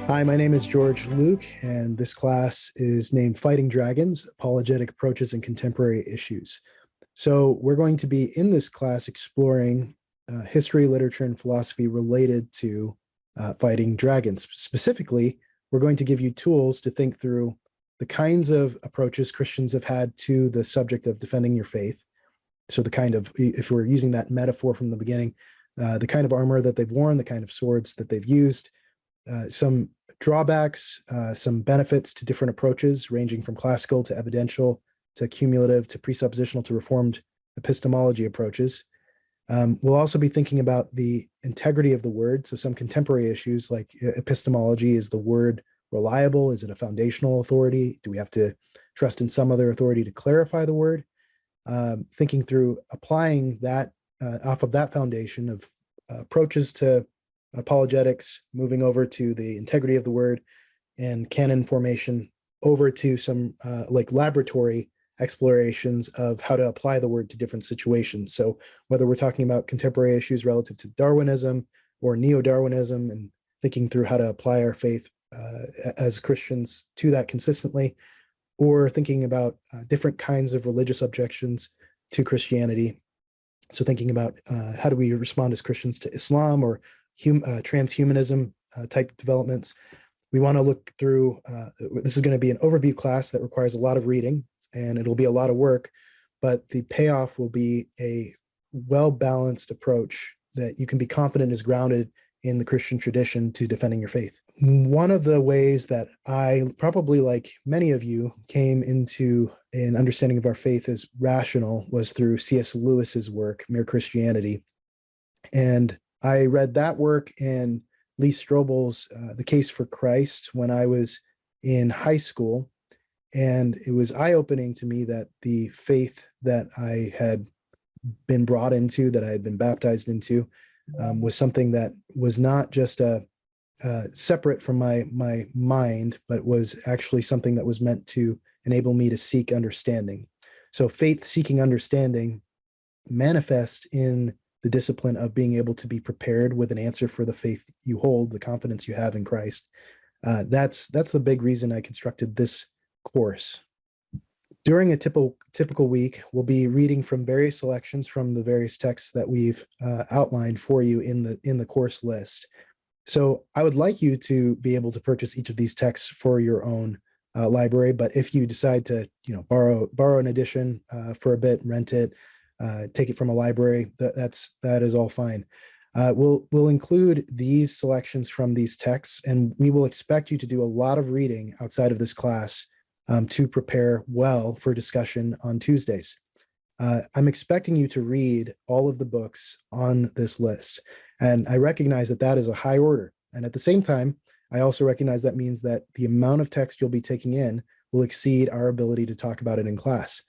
Hi, my name is George Luke, and this class is named Fighting Dragons, Apologetic Approaches and Contemporary Issues. So we're going to be in this class exploring history, literature, and philosophy related to fighting dragons. Specifically, we're going to give you tools to think through the kinds of approaches Christians have had to the subject of defending your faith. So the kind of, if we're using that metaphor from the beginning, the kind of armor that they've worn, the kind of swords that they've used, some drawbacks, some benefits to different approaches, ranging from classical to evidential to cumulative to presuppositional to reformed epistemology approaches. We'll also be thinking about the integrity of the word. So some contemporary issues like epistemology, is the word reliable? Is it a foundational authority? Do we have to trust in some other authority to clarify the word? Thinking through applying that off of that foundation of approaches to apologetics, moving over to the integrity of the word and canon formation, over to some like laboratory explorations of how to apply the word to different situations. So whether we're talking about contemporary issues relative to Darwinism or neo-Darwinism, and thinking through how to apply our faith as Christians to that consistently, or thinking about different kinds of religious objections to Christianity. So thinking about how do we respond as Christians to Islam or transhumanism type developments. We want to look through, this is going to be an overview class that requires a lot of reading, and it'll be a lot of work, but the payoff will be a well-balanced approach that you can be confident is grounded in the Christian tradition to defending your faith. One of the ways that I, probably like many of you, came into an understanding of our faith as rational was through C.S. Lewis's work, Mere Christianity. And I read that work and Lee Strobel's The Case for Christ when I was in high school. And it was eye-opening to me that the faith that I had been brought into, that I had been baptized into, was something that was not just separate from my mind, but was actually something that was meant to enable me to seek understanding. So faith seeking understanding manifest in the discipline of being able to be prepared with an answer for the faith you hold, the confidence you have in Christ. That's the big reason I constructed this course. During a typical week, we'll be reading from various selections from the various texts that we've outlined for you in the course list. So I would like you to be able to purchase each of these texts for your own library, but if you decide to, borrow an edition for a bit, rent it, take it from a library, that is all fine. We'll include these selections from these texts, and we will expect you to do a lot of reading outside of this class to prepare well for discussion on Tuesdays. I'm expecting you to read all of the books on this list, and I recognize that is a high order. And at the same time, I also recognize that means that the amount of text you'll be taking in will exceed our ability to talk about it in class.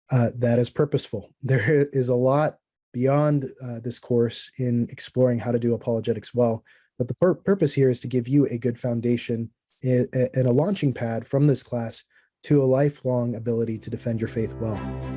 That is purposeful. There is a lot beyond this course in exploring how to do apologetics well, but the purpose here is to give you a good foundation and a launching pad from this class to a lifelong ability to defend your faith well.